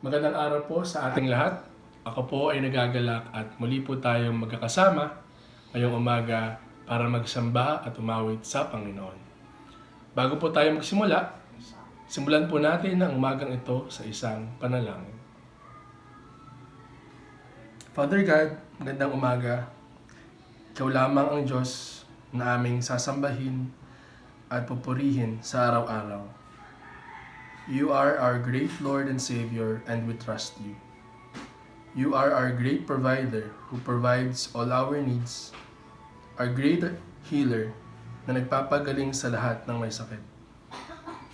Magandang araw po sa ating lahat. Ako po ay nagagalak at muli po tayong magkakasama ngayong umaga para magsamba at umawit sa Panginoon. Bago po tayo magsimula, simulan po natin ang umagang ito sa isang panalangin. Father God, magandang umaga. Ikaw lamang ang Diyos na aming sasambahin at pupurihin sa araw-araw. You are our great Lord and Savior, and we trust you. You are our great provider who provides all our needs, our great healer na nagpapagaling sa lahat ng may sakit.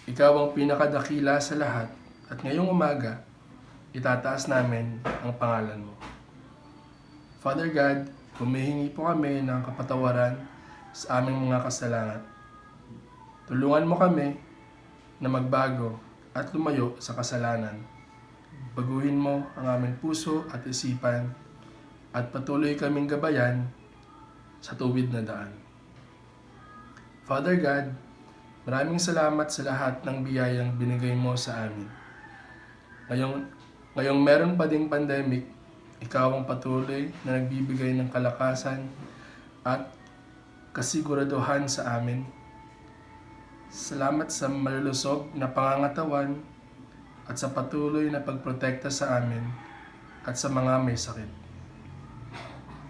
Ikaw ang pinakadakila sa lahat at ngayong umaga, itataas namin ang pangalan mo. Father God, humihingi po kami ng kapatawaran sa aming mga kasalanan. Tulungan mo kami na magbago at lumayo sa kasalanan. Baguhin mo ang aming puso at isipan at patuloy kaming gabayan sa tuwid na daan. Father God, maraming salamat sa lahat ng biyayang binigay mo sa amin. Ngayong meron pa ding pandemic, ikaw ang patuloy na nagbibigay ng kalakasan at kasiguraduhan sa amin. Salamat sa malulusog na pangangatawan at sa patuloy na pagprotekta sa amin at sa mga may sakit.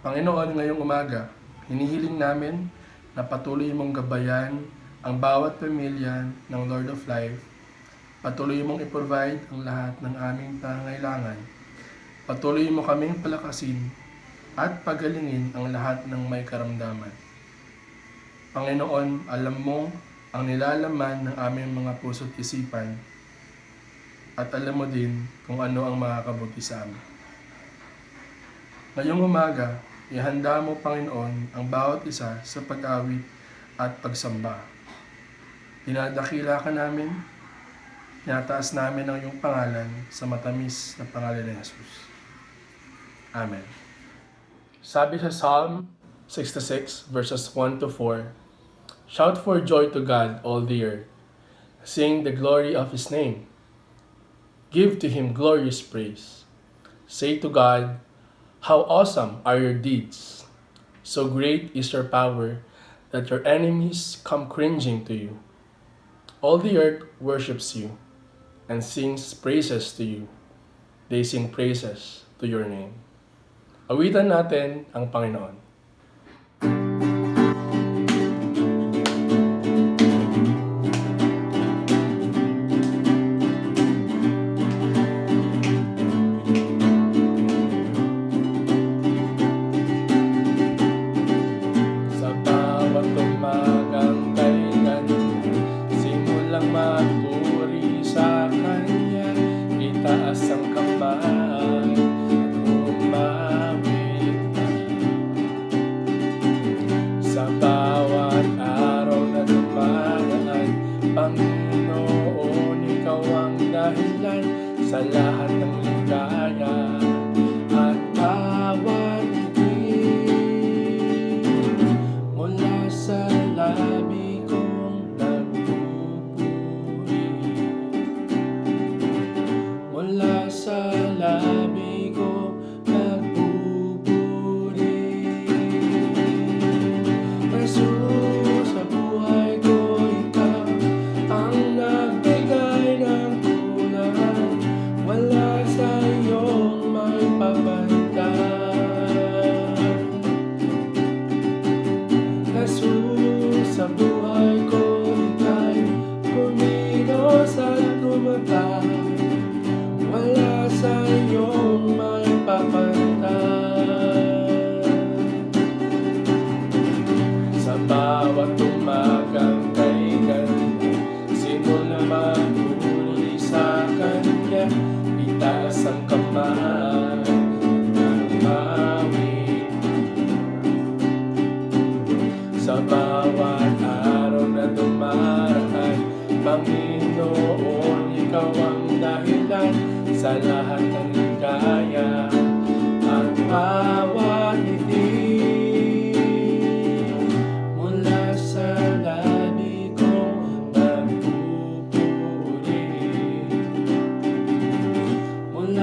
Panginoon, ngayong umaga, hinihiling namin na patuloy mong gabayan ang bawat pamilya ng Lord of Life. Patuloy mong i-provide ang lahat ng aming pangangailangan. Patuloy mo kaming palakasin at pagalingin ang lahat ng may karamdaman. Panginoon, alam mo ang nilalaman ng aming mga puso't isipan at alam mo din kung ano ang makakabuti sa amin. Ngayong umaga, ihanda mo, Panginoon, ang bawat isa sa pag-awit at pagsamba. Dinadakila ka namin, tinataas namin ang iyong pangalan sa matamis na pangalan ni Jesus. Amen. Sabi sa Psalm 66 verses 1 to 4, Shout for joy to God, all the earth. Sing the glory of His name. Give to Him glorious praise. Say to God, how awesome are your deeds. So great is your power that your enemies come cringing to you. All the earth worships you and sings praises to you. They sing praises to your name. Awitan natin ang Panginoon. Magpuri sa Kanya, itaas ang kamay at umawit na. Sa bawat araw na dumaraan, Panginoon, Ikaw ang dahilan sa lahat ng ligaya at bawat ngiti mula sa labi kong mula sa labi ko nagbuburi. Jesus, sa buhay ko Ikaw ang nagbigay ng kulay, wala sa iyong may pabalikan. Jesus, sa buhay ko Ika'y kumilos at gumagal, wala sa iyong may papalitan. Sa bawat umagang kay ganda, simula magpuri sa Kanya, itaas ang kamay at umawit. Sa bawat araw na dumaraan, Panginoon, Ikaw ang dahilan sa lahat ng ligaya at bawat ngiti mula sa labi kong nagpupuri. Mula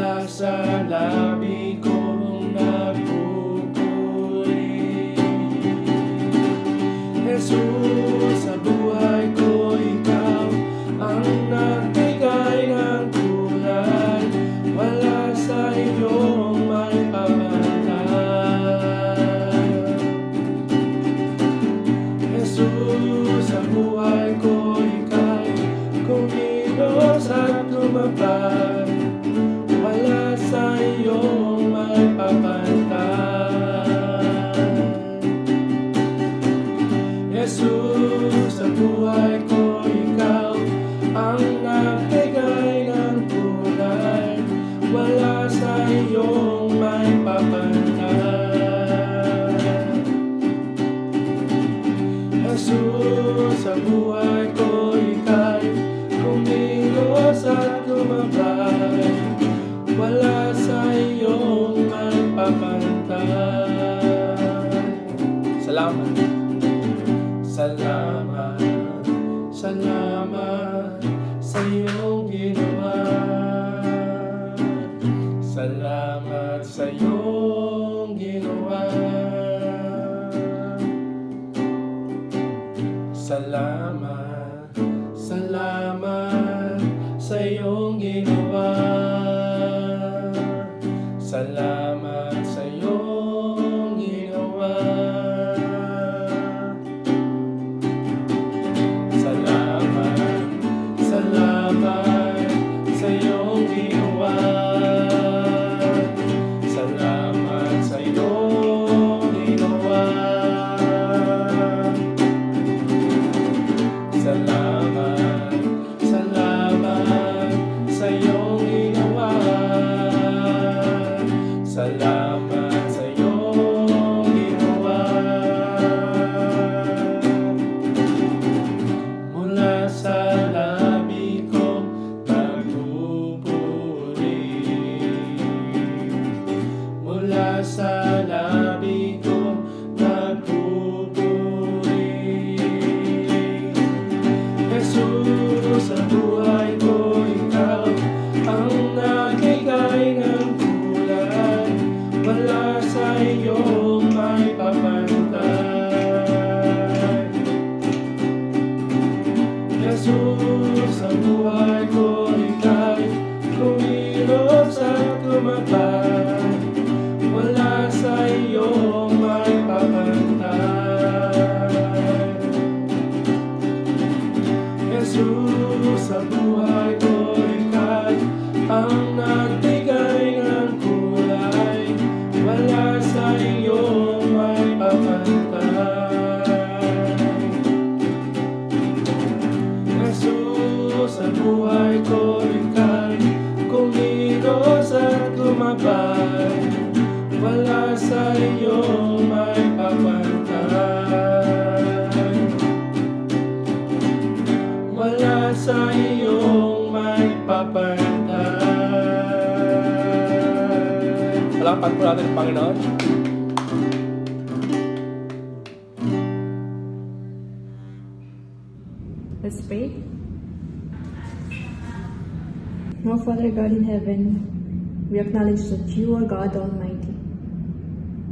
Salamat, salamat sa iyong ginawa. Salamat sa iyong ginawa. Salamat, salamat sa iyong ginawa. Salamat sa iyong ginawa. Salamat, salamat sa iyong ginawa. Salamat sa iyong ginawa. Mula sa labi ko nagpupuri. Mula sa labi ko nagpupuri. Jesus, sa buhay ko, ikaw ang nagbigay ng kulay. Wala sa iyong may papantay. Jesus, sa buhay ko, ikaw kumilos at lumabay. Wala sa iyong may papantay. Jesus, sa buhay ko, ikaw ang nagbigay ng kulay. Wala sa iyong may papantay. Jesus, sa buhay ko, ikaw kumilos at lumabay. Wala sa iyong may papantay. Wala sa iyong may papantay. Palakpak po natin ang Panginoon. Let's pray. Now, Father God in heaven, we acknowledge that you are God Almighty.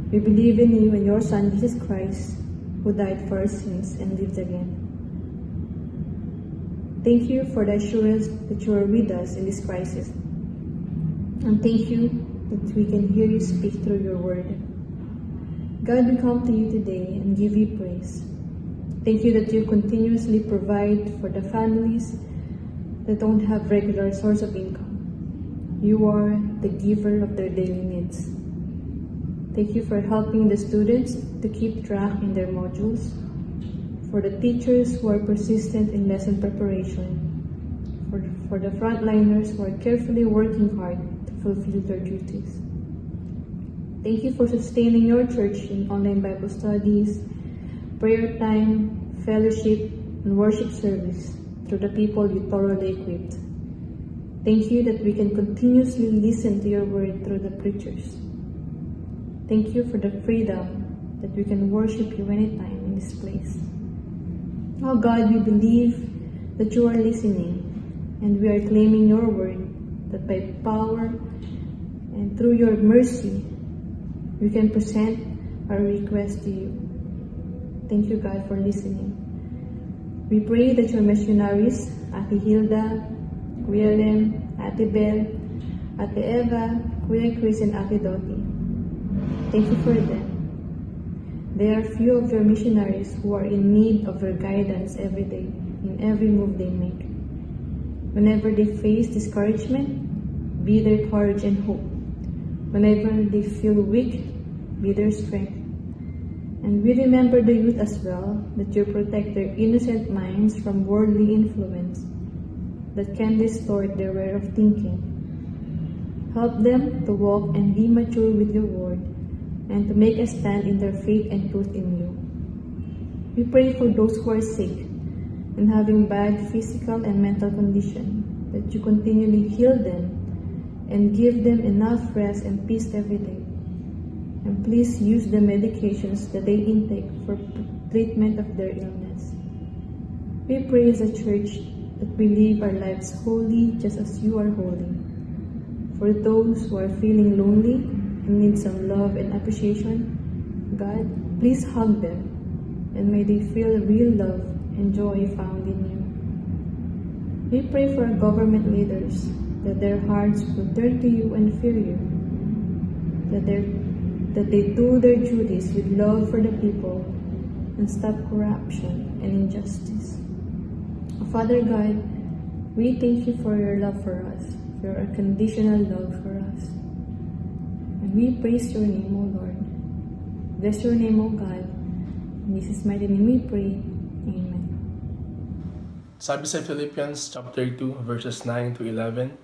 We believe in you and your Son, Jesus Christ, who died for our sins and lived again. Thank you for the assurance that you are with us in this crisis. And thank you that we can hear you speak through your word. God, we come to you today and give you praise. Thank you that you continuously provide for the families that don't have regular source of income. You are the giver of their daily needs. Thank you for helping the students to keep track in their modules, for the teachers who are persistent in lesson preparation, for the frontliners who are carefully working hard to fulfill their duties. Thank you for sustaining your church in online Bible studies, prayer time, fellowship, and worship service through the people you thoroughly equipped. Thank you that we can continuously listen to your word through the preachers. Thank you for the freedom that we can worship you anytime in this place. Oh God, we believe that you are listening, and we are claiming your word that by power and through your mercy, we can present our request to you. Thank you, God, for listening. We pray that your missionaries, Ate Hilda, Kuya Lem, Ate Bel, Ate Eva, Kuya Chris, and Ate Dottie. Thank you for them. They are few of your missionaries who are in need of your guidance every day, in every move they make. Whenever they face discouragement, be their courage and hope. Whenever they feel weak, be their strength. And we remember the youth as well, that you protect their innocent minds from worldly influence that can distort their way of thinking. Help them to walk and be mature with your word, and to make a stand in their faith and truth in you. We pray for those who are sick and having bad physical and mental condition, that you continually heal them and give them enough rest and peace every day. And please use the medications that they intake for treatment of their illness. We pray as a church that we live our lives holy just as you are holy. For those who are feeling lonely and need some love and appreciation, God, please hug them, and may they feel real love and joy found in you. We pray for our government leaders, that their hearts will turn to you and fear you, that they do their duties with love for the people and stop corruption and injustice. Father God, we thank you for your love for us, for your unconditional love for us. And we praise your name, O Lord. Bless your name, O God. In Jesus' mighty name we pray. Amen. Sabi sa Philippians chapter 2 verses 9 to 11,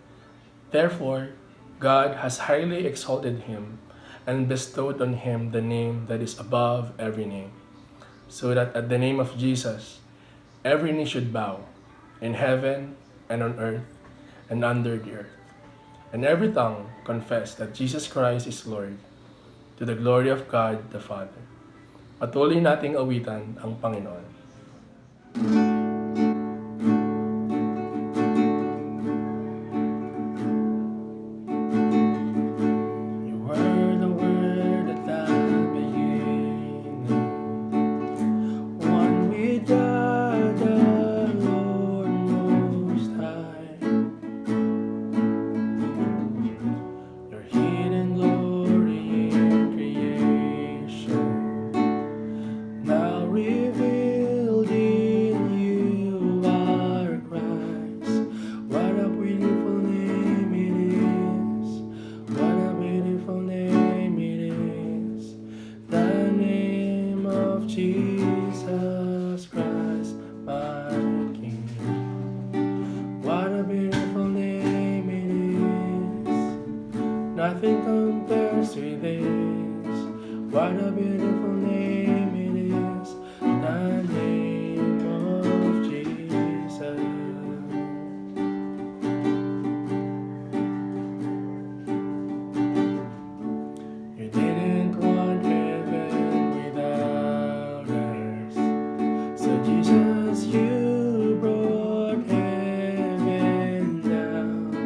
"Therefore, God has highly exalted him and bestowed on him the name that is above every name, so that at the name of Jesus, every knee should bow, in heaven and on earth and under the earth, and every tongue confess that Jesus Christ is Lord, to the glory of God the Father." Patuloy nating awitan ang Panginoon. You were the Word at the beginning, one with God the Lord Most High. Your hidden glory in creation, now revealed in you are Christ. What a beautiful name it is. What a beautiful name it is. The name of Jesus Christ, my King. What a beautiful name it is. Nothing compares with this. What a beautiful name it is. The name of Jesus. You didn't want heaven without us, so Jesus, you brought heaven down.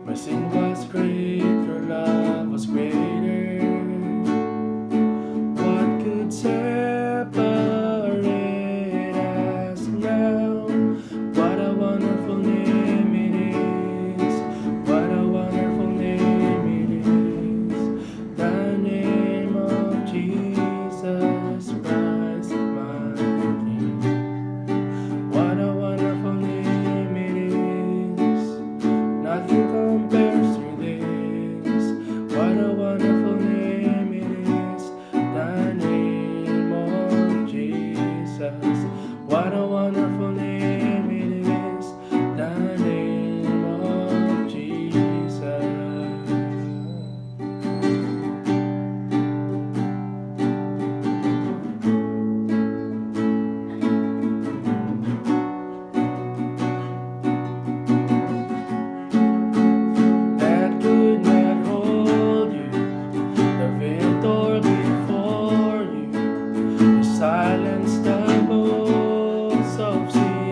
My sin was great, your love was greater. What could separate us now? What a wonderful name it is. What a wonderful name it is. The name of Jesus Christ, my King. What a wonderful name it is. Nothing compares to this. What a wonderful name it is. The name of Jesus. What a wonderful name it is. The name of Jesus. That could not hold you, the victor before you. You silenced the boast of sin.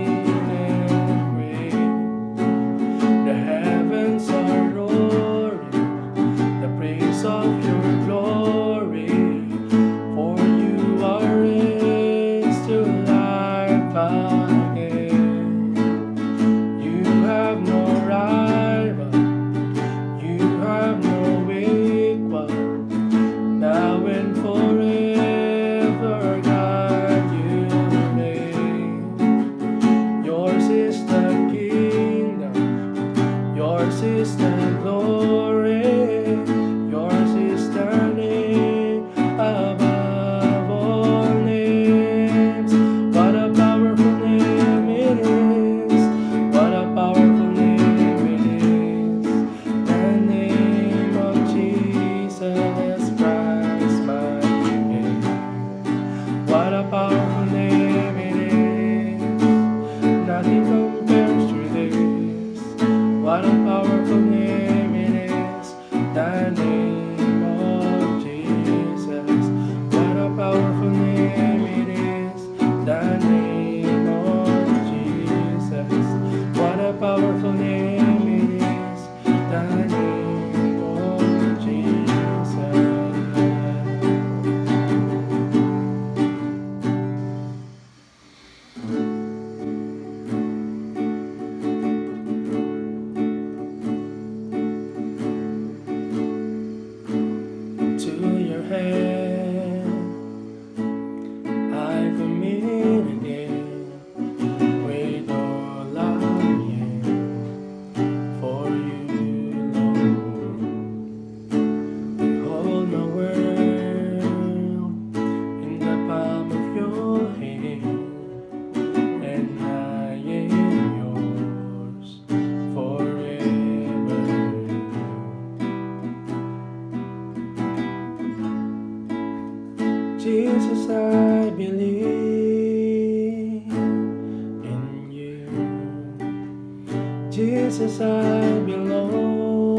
Jesus, I belong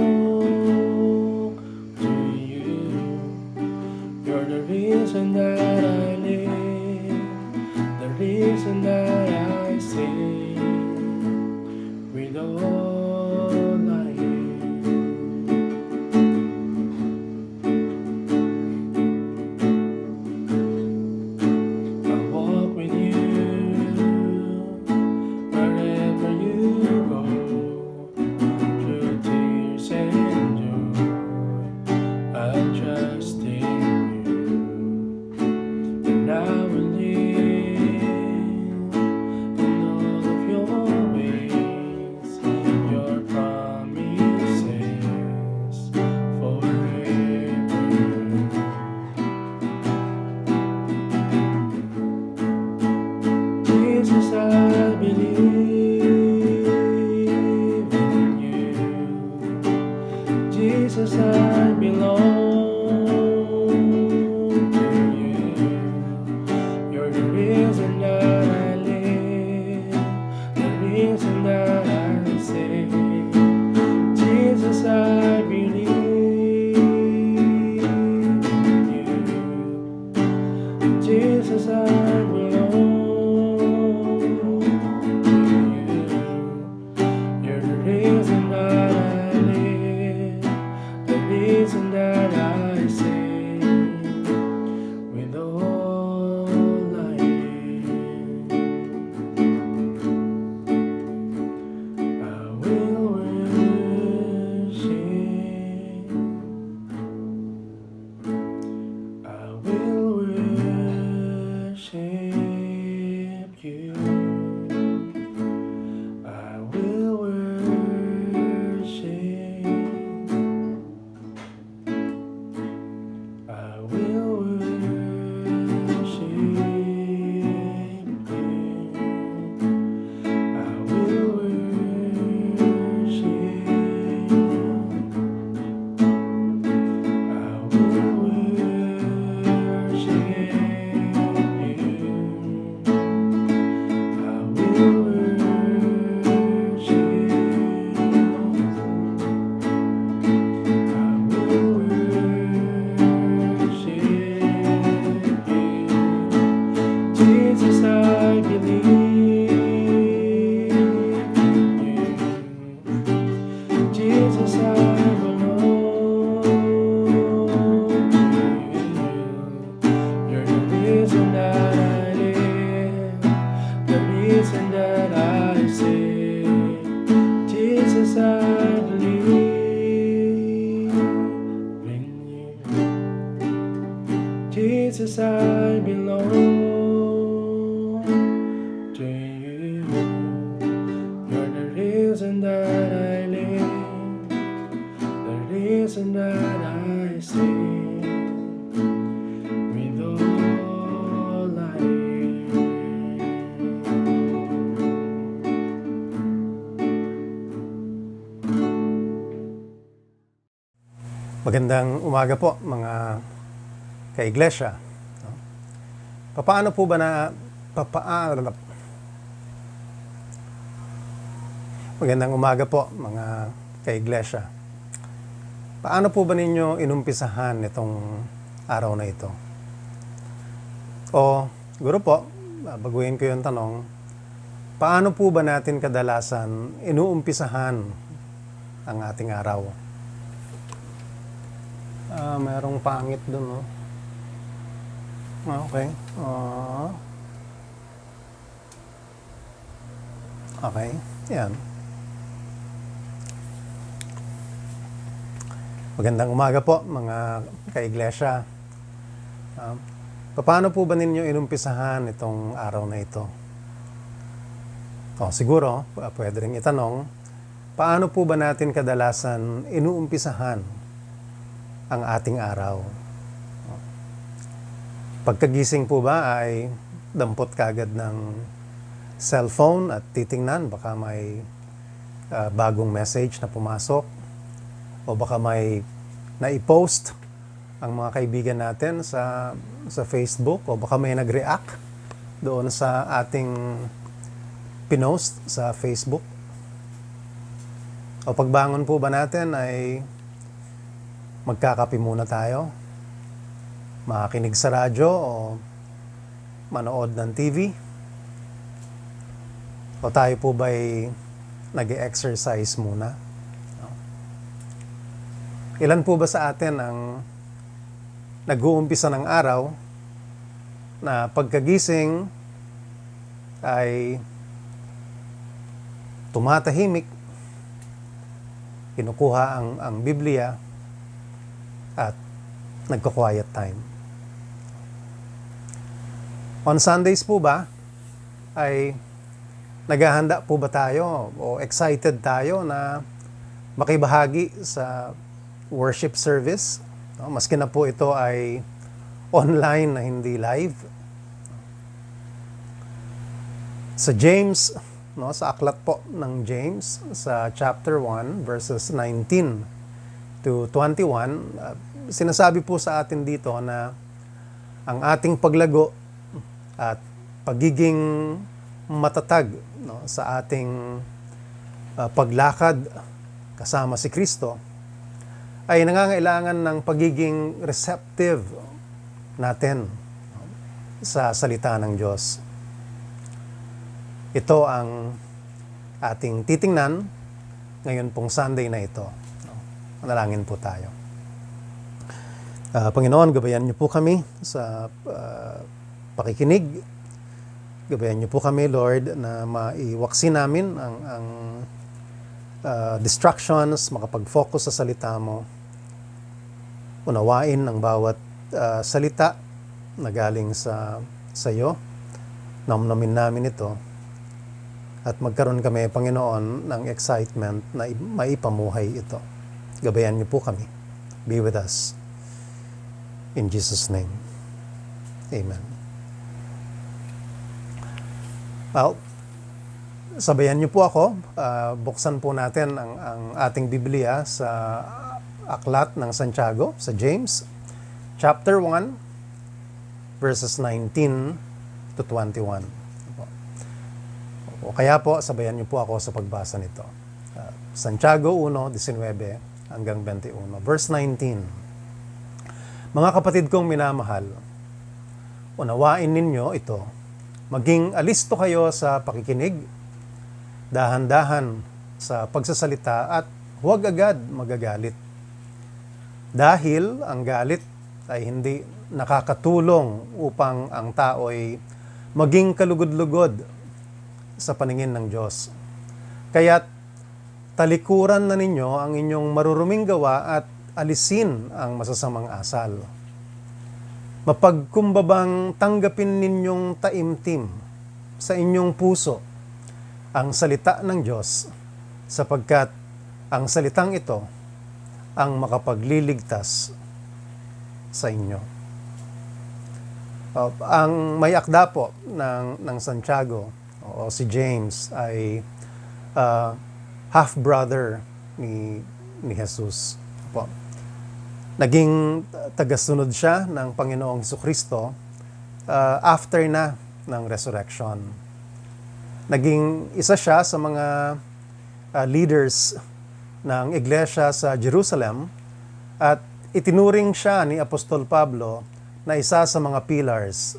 to you. You're the reason that I live, the reason that I sing with all I am. I'll walk with you wherever you go, through tears and joy. I'll trust in you, and I will live in all of your ways, your promises forever. Jesus, I believe in you. Jesus, I belong to you. You're the reason that I live, the reason that I sing. Jesus, I believe in you. Jesus, I belong to you. You're the reason that I live, the reason that I sing with all I am. I will worship, I will worship you. I will worship, I will worship you. I will worship, I will worship you. I will worship, I will worship you. Jesus, I believe in you. Jesus, I belong to you. You're the reason that I live, the reason that I sing. Jesus, I believe in you. Jesus, I belong to you. You're the reason that I live, the reason that I sing with all I am. Magandang umaga po mga ka-iglesia. Papaano po ba Magandang umaga po mga ka-iglesia. Paano po ba ninyo inumpisahan itong araw na ito? O, siguro po, baguhin ko yung tanong, paano po ba natin kadalasan inuumpisahan ang ating araw? Mayroong pangit dun, no? Okay. Okay, yan. Magandang umaga po mga ka-iglesia. Paano po ba ninyo inumpisahan itong araw na ito? Siguro, pwede rin itanong, paano po ba natin kadalasan inuumpisahan ang ating araw? Pagkagising po ba ay dampot kagad ng cellphone at titingnan, baka may bagong message na pumasok o baka may na-post ang mga kaibigan natin sa Facebook o baka may nag-react doon sa ating pinost sa Facebook. O pagbangon po ba natin ay magkakape muna tayo, makikinig sa radyo o manood ng TV? O tayo po ba'y nag-exercise muna? Ilan po ba sa atin ang nag-uumpisa ng araw na pagkagising ay tumatahimik, kinukuha ang Biblia at nagko-quiet time? On Sundays po ba ay naghahanda po ba tayo o excited tayo na makibahagi sa worship service? No, maski na po ito ay online na hindi live. Sa James, no, sa aklat po ng James, sa chapter 1, verses 19 to 21, sinasabi po sa atin dito na ang ating paglago at pagiging matatag, no, sa ating paglakad kasama si Kristo ay nangangailangan ng pagiging receptive natin, no, sa salita ng Diyos. Ito ang ating titingnan ngayon pong Sunday na ito. Manalangin po tayo. Panginoon, gabayan niyo po kami sa pakikinig. Gabayan niyo po kami, Lord, na maiwaksi namin ang distractions, makapag-focus sa salita mo. Unawain ang bawat salita na galing sa iyo. Namnamin namin ito. At magkaroon kami, Panginoon, ng excitement na maipamuhay ito. Gabayan niyo po kami. Be with us. In Jesus' name. Amen. Well, sabayan niyo po ako. Buksan po natin ang ating Biblia sa aklat ng Santiago, sa James, chapter 1, verses 19 to 21. O kaya po, sabayan niyo po ako sa pagbasa nito. Santiago 1:19 hanggang 21. Verse 19. Mga kapatid kong minamahal, unawain ninyo ito. Maging alisto kayo sa pakikinig, dahan-dahan sa pagsasalita at huwag agad magagalit. Dahil ang galit ay hindi nakakatulong upang ang tao'y maging kalugod-lugod sa paningin ng Diyos. Kaya't talikuran na ninyo ang inyong maruruming gawa at alisin ang masasamang asal. Mapagkumbabang tanggapin ninyong taimtim sa inyong puso ang salita ng Diyos, sapagkat ang salitang ito ang makapagliligtas sa inyo. Ang may akda po ng Santiago o si James ay half-brother ni Jesus. Po. Naging tagasunod siya ng Panginoong Jesucristo after na ng resurrection. Naging isa siya sa mga leaders ng iglesia sa Jerusalem at itinuring siya ni Apostol Pablo na isa sa mga pillars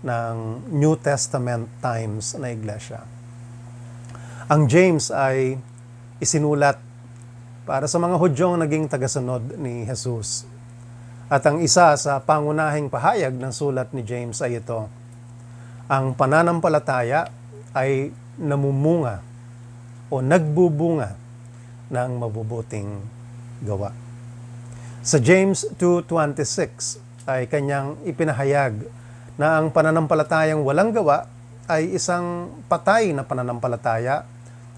ng New Testament times na iglesia. Ang James ay isinulat para sa mga Hudyong naging tagasunod ni Jesus. At ang isa sa pangunahing pahayag ng sulat ni James ay ito: ang pananampalataya ay namumunga o nagbubunga ng mabubuting gawa. Sa James 2:26 ay kanyang ipinahayag na ang pananampalatayang walang gawa ay isang patay na pananampalataya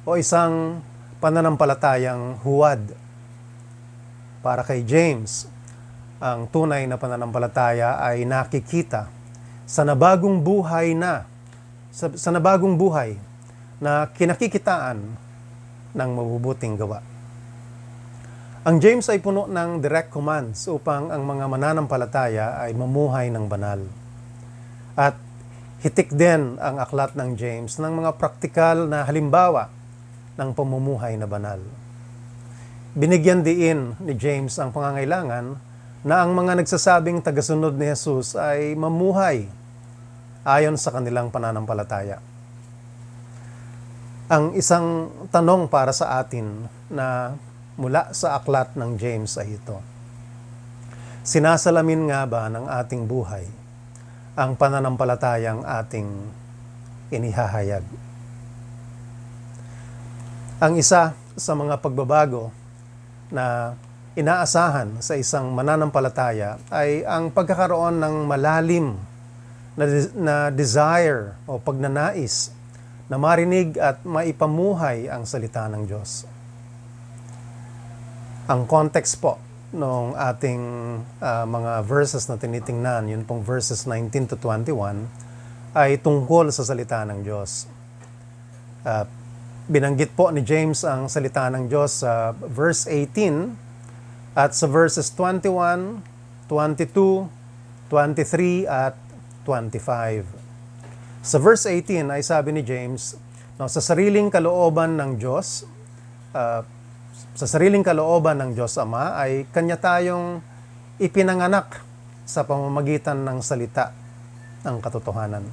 o isang pananampalatayang huwad. Para kay James, ang tunay na pananampalataya ay nakikita sa nabagong buhay na kinakikitaan ng mabubuting gawa. Ang James ay puno ng direct commands upang ang mga mananampalataya ay mamuhay ng banal. At hitik din ang aklat ng James ng mga praktikal na halimbawa ng pamumuhay na banal. binigyan diin ni James ang pangangailangan na ang mga nagsasabing tagasunod ni Jesus ay mamuhay ayon sa kanilang pananampalataya. Ang isang tanong para sa atin na mula sa aklat ng James ay ito: sinasalamin nga ba ng ating buhay ang pananampalatayang ating inihahayag? Ang isa sa mga pagbabago na inaasahan sa isang mananampalataya ay ang pagkakaroon ng malalim na desire o pagnanais na marinig at maipamuhay ang salita ng Diyos. Ang context po ng ating mga verses na tinitingnan, yun pong verses 19 to 21, ay tungkol sa salita ng Diyos. Binanggit po ni James ang salita ng Diyos sa verse 18 at sa verses 21, 22, 23 at 25. Sa verse 18 ay sabi ni James, sa sariling kalooban ng Diyos, sa sariling kalooban ng Diyos Ama ay kanya tayong ipinanganak sa pamamagitan ng salita ng katotohanan.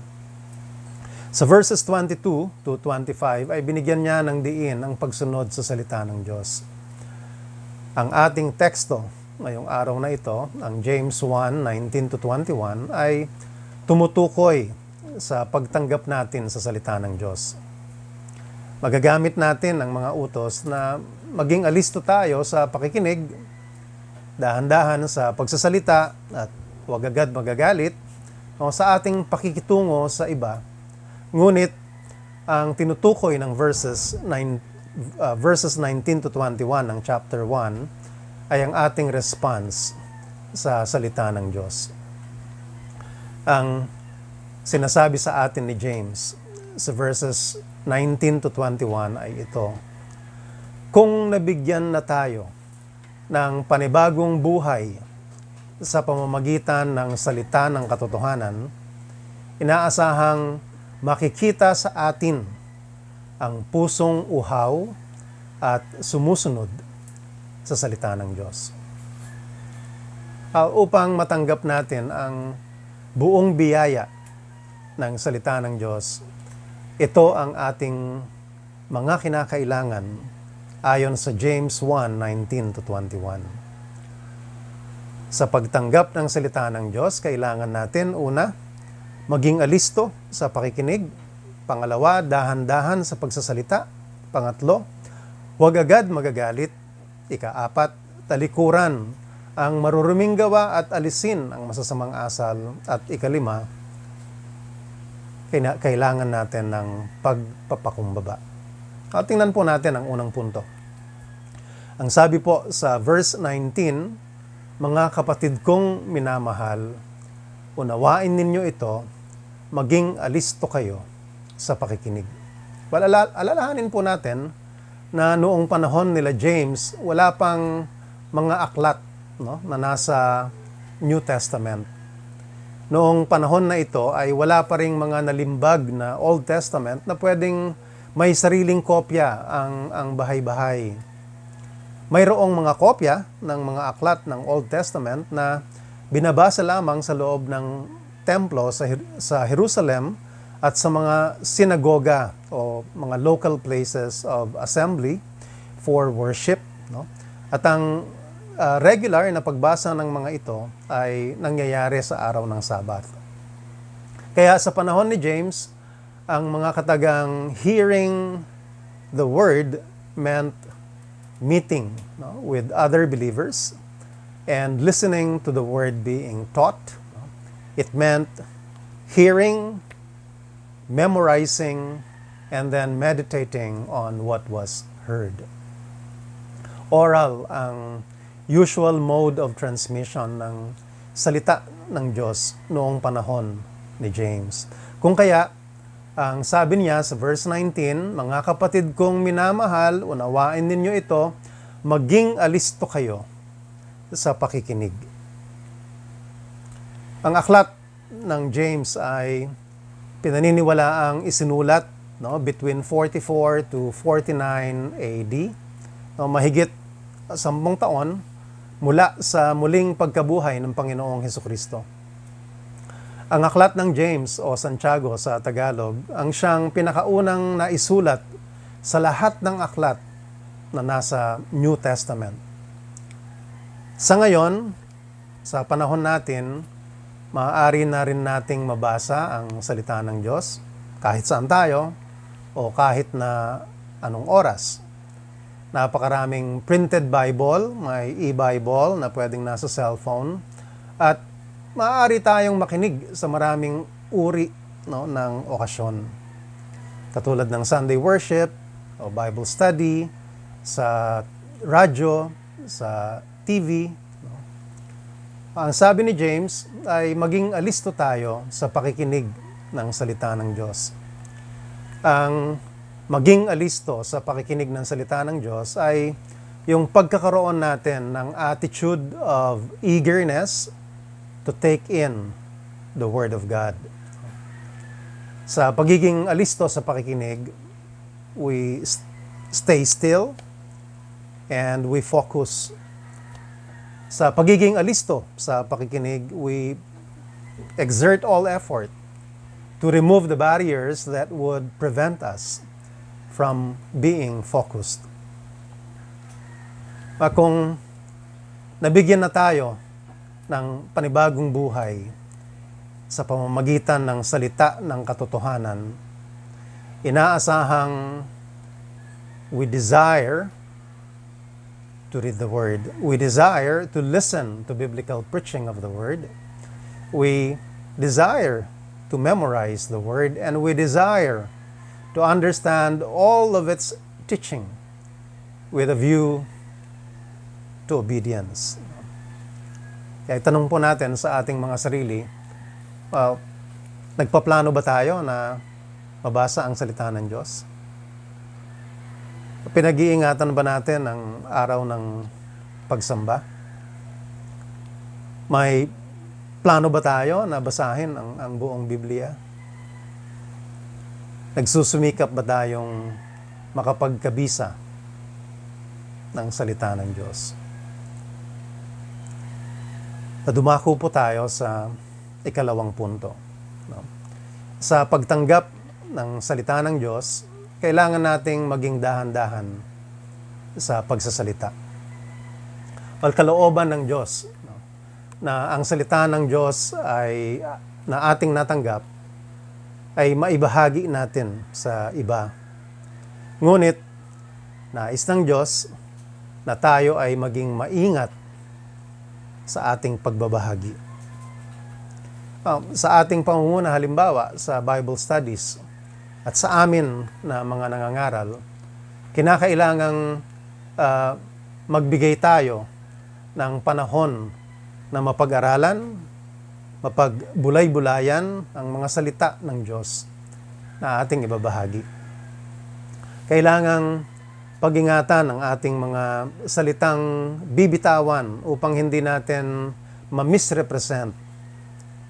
Sa verses 22 to 25 ay binigyan niya ng diin ang pagsunod sa salita ng Diyos. Ang ating teksto ngayong araw na ito, ang James 1:19 to 21, ay tumutukoy sa pagtanggap natin sa salita ng Diyos. Magagamit natin ang mga utos na maging alisto tayo sa pakikinig, dahan-dahan sa pagsasalita at huwag agad magagalit o sa ating pakikitungo sa iba. Ngunit ang tinutukoy ng verses 19 to 21 ng chapter 1 ay ang ating response sa salita ng Diyos. Ang sinasabi sa atin ni James sa verses 19 to 21 ay ito: kung nabigyan na tayo ng panibagong buhay sa pamamagitan ng salita ng katotohanan, inaasahang makikita sa atin ang pusong uhaw at sumusunod sa salita ng Diyos. Upang matanggap natin ang buong biyaya ng salita ng Diyos, ito ang ating mga kinakailangan ayon sa James 1:19 to 21. Sa pagtanggap ng salita ng Diyos, kailangan natin, una, maging alisto sa pakikinig. Pangalawa, dahan-dahan sa pagsasalita. Pangatlo, huwag agad magagalit. Ikaapat, talikuran ang maruruming gawa at alisin ang masasamang asal. At ikalima, kailangan natin ng pagpapakumbaba. At tingnan po natin ang unang punto. Ang sabi po sa verse 19, mga kapatid kong minamahal, unawain ninyo ito, maging alisto kayo sa pakikinig. Well, alalahanin po natin na noong panahon nila James, wala pang mga aklat na nasa New Testament. Noong panahon na ito ay wala pa ring mga nalimbag na Old Testament na pwedeng may sariling kopya ang bahay-bahay. Mayroong mga kopya ng mga aklat ng Old Testament na binabasa lamang sa loob ng templo sa Jerusalem at sa mga sinagoga o mga local places of assembly for worship. At ang regular na pagbasa ng mga ito ay nangyayari sa araw ng Sabat. Kaya sa panahon ni James, ang mga katagang hearing the word meant meeting with other believers and listening to the word being taught. It meant hearing, memorizing, and then meditating on what was heard. Oral ang usual mode of transmission ng salita ng Diyos noong panahon ni James. Kung kaya, ang sabi niya sa verse 19, mga kapatid kong minamahal, unawain ninyo ito, maging alisto kayo sa pakikinig. Ang aklat ng James ay pinaniniwalaang isinulat between 44 to 49 AD. Mahigit 10 taon mula sa muling pagkabuhay ng Panginoong Hesukristo. Ang aklat ng James o Santiago sa Tagalog ang siyang pinakaunang naisulat sa lahat ng aklat na nasa New Testament. Sa ngayon, sa panahon natin, maaari na rin nating mabasa ang salita ng Diyos kahit saan tayo o kahit na anong oras. Napakaraming printed Bible, may e-Bible na pwedeng nasa cellphone, at maaari tayong makinig sa maraming uri ng okasyon. Katulad ng Sunday worship o Bible study, sa radyo, sa TV. Ang sabi ni James ay maging alisto tayo sa pakikinig ng salita ng Diyos. Ang maging alisto sa pakikinig ng salita ng Diyos ay yung pagkakaroon natin ng attitude of eagerness to take in the Word of God. Sa pagiging alisto sa pakikinig, we stay still and we focus. Sa pagiging alisto sa pakikinig, we exert all effort to remove the barriers that would prevent us from being focused. Kung nabigyan na tayo ng panibagong buhay sa pamamagitan ng salita ng katotohanan, inaasahang we desire to read the Word. We desire to listen to biblical preaching of the Word. We desire to memorize the Word, and we desire to understand all of its teaching with a view to obedience. Kaya tanong po natin sa ating mga sarili, nagpaplano ba tayo na mabasa ang salita ng Diyos? Pinag-iingatan ba natin ang araw ng pagsamba? May plano ba tayo na basahin ang buong Biblia? Nagsusumikap ba tayong makapagkabisa ng salita ng Diyos? Dumako po tayo sa ikalawang punto. Sa pagtanggap ng salita ng Diyos, kailangan nating maging dahan-dahan sa pagsasalita. Kalooban ng Diyos na ang salita ng Diyos ay na ating natanggap ay maibahagi natin sa iba. Ngunit nais ng Diyos na tayo ay maging maingat sa ating pagbabahagi. Sa ating pangunguna, halimbawa sa Bible studies at sa amin na mga nangangaral, kinakailangang magbigay tayo ng panahon na mapag-aralan, mapagbulay-bulayan ang mga salita ng Diyos na ating ibabahagi. Kailangang pag-ingatan ang ating mga salitang bibitawan upang hindi natin ma-misrepresent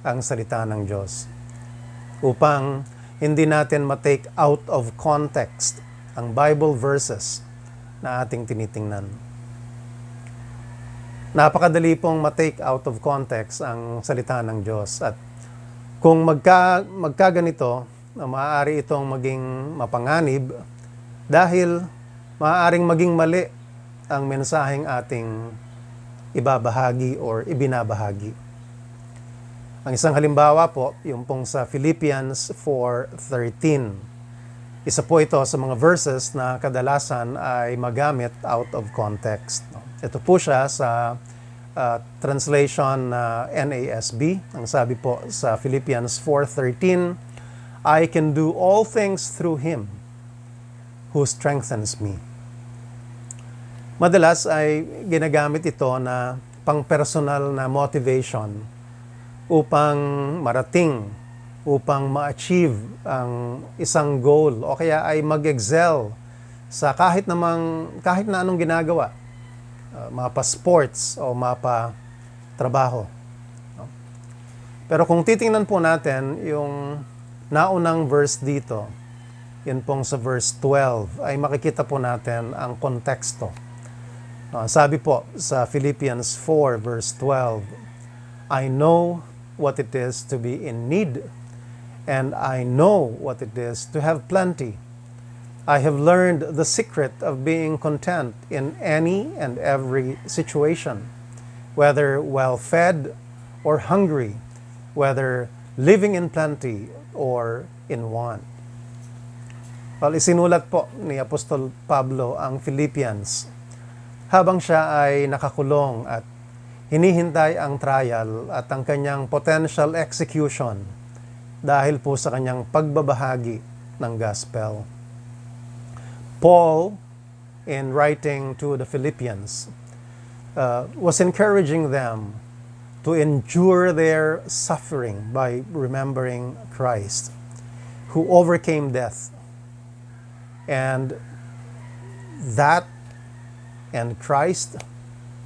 ang salita ng Diyos. Upang hindi natin ma-take out of context ang Bible verses na ating tinitingnan. Napakadali pong ma-take out of context ang salita ng Diyos. At kung magkaganito, maaari itong maging mapanganib dahil maaaring maging mali ang mensaheng ating ibabahagi or ibinabahagi. Ang isang halimbawa po, yung pong sa Philippians 4:13. Isa po ito sa mga verses na kadalasan ay magamit out of context. Ito po siya sa translation na NASB. Ang sabi po sa Philippians 4:13, I can do all things through Him who strengthens me. Madalas ay ginagamit ito na pang-personal na motivation upang marating, upang ma-achieve ang isang goal o kaya ay mag-excel sa kahit na anong ginagawa, mapa-sports o mapa-trabaho. Pero kung titingnan po natin yung naunang verse dito, yun pong sa verse 12, ay makikita po natin ang konteksto Sabi po sa Philippians 4 verse 12, I know what it is to be in need, and I know what it is to have plenty. I have learned the secret of being content in any and every situation, whether well-fed or hungry, whether living in plenty or in want. Well, isinulat po ni Apostol Pablo ang Philippians habang siya ay nakakulong at hinihintay ang trial at ang kanyang potential execution dahil po sa kanyang pagbabahagi ng gospel. Paul, in writing to the Philippians, was encouraging them to endure their suffering by remembering Christ, who overcame death. And that and Christ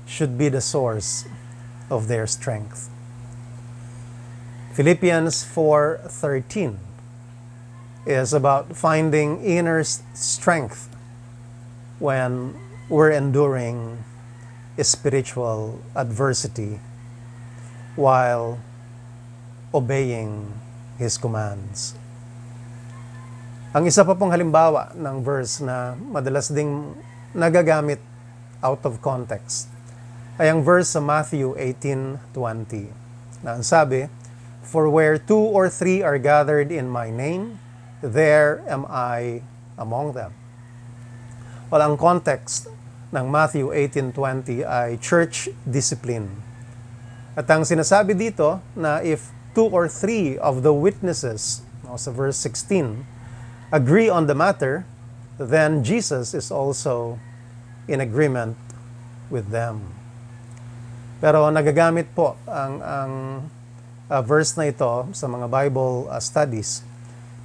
should be the source of their strength. Philippians 4:13 is about finding inner strength when we're enduring spiritual adversity while obeying His commands. Ang isa pa pong halimbawa ng verse na madalas ding nagagamit out of context ay ang verse sa Matthew 18:20 na ang sabi, For where 2 or 3 are gathered in my name, there am I among them. Well, ang context ng Matthew 18:20 ay church discipline. At ang sinasabi dito na if 2 or 3 of the witnesses, sa verse 16, agree on the matter, then Jesus is also in agreement with them. Pero nagagamit po ang verse na ito sa mga Bible studies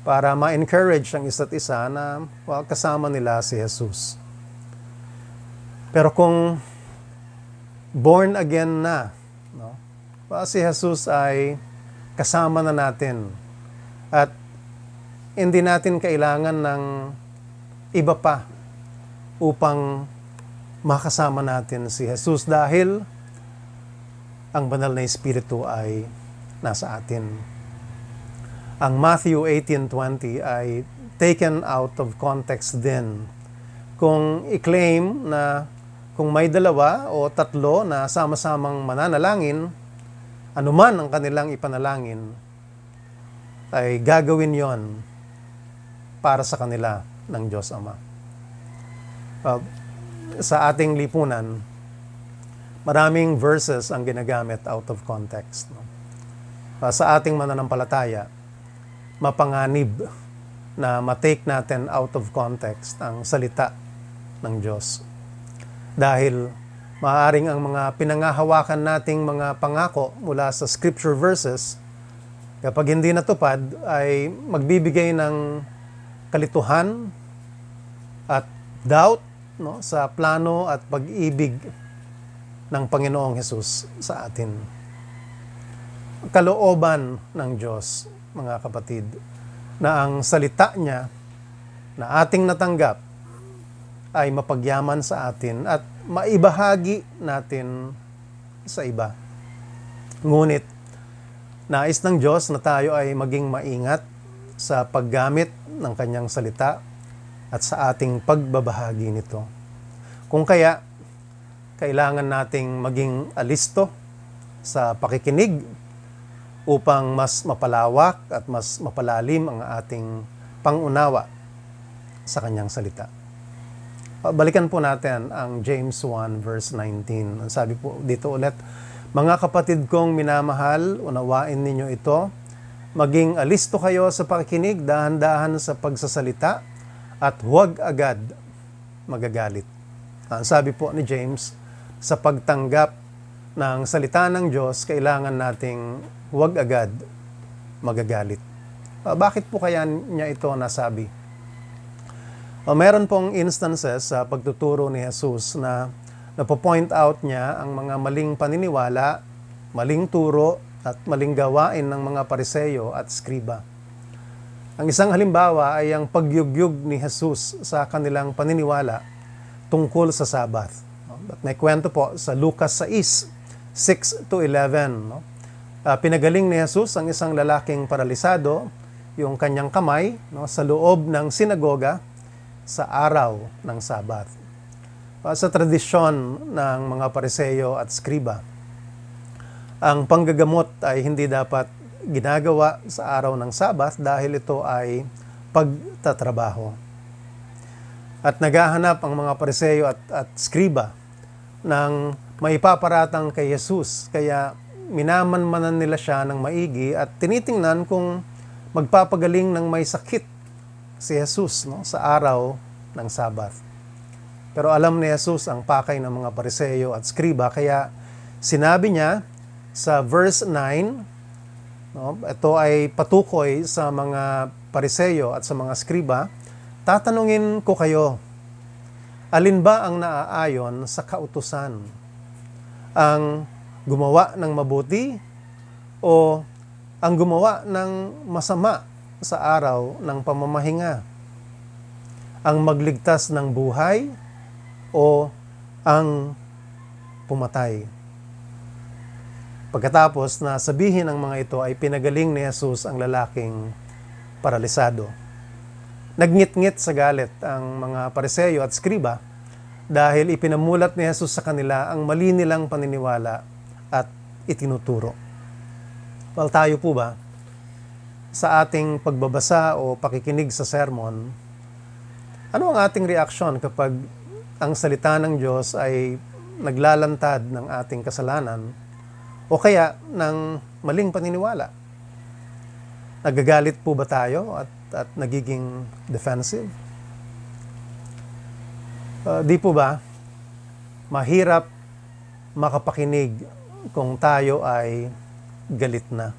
para ma-encourage ang isa't isa na kasama nila si Jesus. Pero kung born again na, si Jesus ay kasama na natin at hindi natin kailangan ng iba pa upang makasama natin si Jesus dahil ang banal na Espiritu ay nasa atin. Ang Matthew 18:20 ay taken out of context din. Kung i-claim na kung may 2 o 3 na sama-samang mananalangin, anuman ang kanilang ipanalangin, ay gagawin yon para sa kanila ng Diyos Ama. Sa ating lipunan, maraming verses ang ginagamit out of context. Sa ating mananampalataya, mapanganib na matake natin out of context ang salita ng Diyos. Dahil maaaring ang mga pinangahawakan nating mga pangako mula sa scripture verses, kapag hindi natupad, ay magbibigay ng kalituhan at doubt sa plano at pag-ibig ng Panginoong Hesus sa atin. Kalooban ng Diyos, mga kapatid, na ang salita niya na ating natanggap ay mapagyaman sa atin at maibahagi natin sa iba. Ngunit, nais ng Diyos na tayo ay maging maingat sa paggamit ng kanyang salita at sa ating pagbabahagi nito. Kung kaya, kailangan nating maging alisto sa pakikinig upang mas mapalawak at mas mapalalim ang ating pangunawa sa kanyang salita. Balikan po natin ang James 1 verse 19. Sabi po dito ulit, Mga kapatid kong minamahal, unawain ninyo ito. Maging alisto kayo sa pakikinig, dahan-dahan sa pagsasalita, at huwag agad magagalit. Ang sabi po ni James, sa pagtanggap ng salita ng Diyos, kailangan nating huwag agad magagalit. Bakit po kaya niya ito nasabi? Meron pong instances sa pagtuturo ni Jesus na napo-point out niya ang mga maling paniniwala, maling turo, at maling gawain ng mga Pariseyo at Skriba. Ang isang halimbawa ay ang pagyugyug ni Jesus sa kanilang paniniwala tungkol sa Sabbath. At may kwento po sa Lucas 6, 6 to 11. No? Pinagaling ni Jesus ang isang lalaking paralisado, yung kanyang kamay, no, sa loob ng sinagoga sa araw ng Sabat. Sa tradisyon ng mga Pariseo at Skriba, ang panggagamot ay hindi dapat ginagawa sa araw ng Sabat dahil ito ay pagtatrabaho. At naghahanap ang mga Pariseo at Skriba ng maipaparatang kay Jesus. Kaya minamanmanan nila siya ng maigi at tinitingnan kung magpapagaling ng may sakit si Jesus, no, sa araw ng Sabat. Pero alam ni Jesus ang pakay ng mga Pariseo at Skriba, kaya sinabi niya sa verse 9, no, ito ay patukoy sa mga Pariseo at sa mga Skriba, tatanungin ko kayo, alin ba ang naaayon sa kautusan? Ang gumawa ng mabuti o ang gumawa ng masama sa araw ng pamamahinga? Ang magligtas ng buhay o ang pumatay? Pagkatapos na sabihin ang mga ito ay pinagaling ni Jesus ang lalaking paralisado. Nagngit-ngit sa galit ang mga Pariseo at Skriba dahil ipinamulat ni Jesus sa kanila ang mali nilang paniniwala at itinuturo. Well, tayo po ba, sa ating pagbabasa o pakikinig sa sermon, ano ang ating reaksyon kapag ang salita ng Diyos ay naglalantad ng ating kasalanan o kaya ng maling paniniwala? Nagagalit po ba tayo at nagiging defensive? Di po ba mahirap makapakinig kung tayo ay galit na?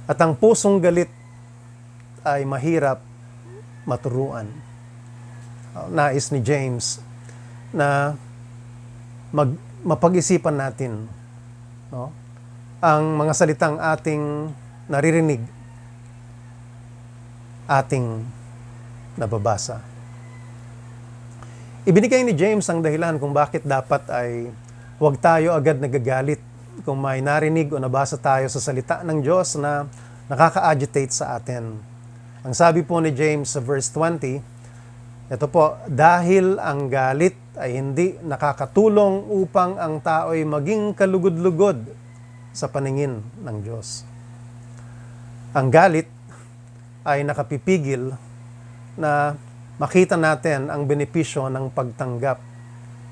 At ang pusong galit ay mahirap maturuan. Nais ni James na mapag-isipan natin, no, ang mga salitang ating naririnig, ating nababasa. Ibinigay ni James ang dahilan kung bakit dapat ay huwag tayo agad nagagalit kung may narinig o nabasa tayo sa salita ng Diyos na nakaka-agitate sa atin. Ang sabi po ni James sa verse 20, ito po, dahil ang galit ay hindi nakakatulong upang ang tao'y maging kalugod-lugod sa paningin ng Diyos. Ang galit ay nakapipigil na makita natin ang benepisyo ng pagtanggap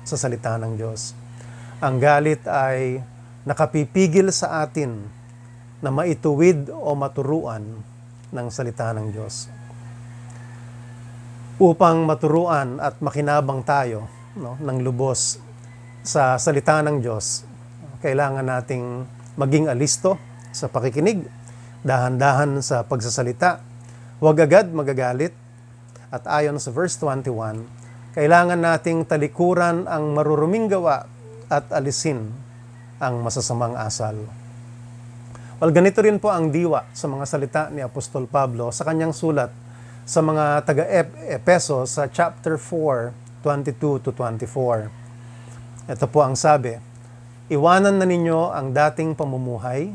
sa salita ng Diyos. Ang galit ay nakapipigil sa atin na maituwid o maturuan ng salita ng Diyos. Upang maturuan at makinabang tayo, no, ng lubos sa salita ng Diyos, kailangan nating maging alisto sa pakikinig, dahan-dahan sa pagsasalita, huwag agad magagalit, at ayon sa verse 21, kailangan nating talikuran ang maruruming gawa at alisin ang masasamang asal. Well, ganito rin po ang diwa sa mga salita ni Apostol Pablo sa kanyang sulat sa mga taga-Epeso sa chapter 4, 22 to 24. Ito po ang sabi, iwanan na ninyo ang dating pamumuhay,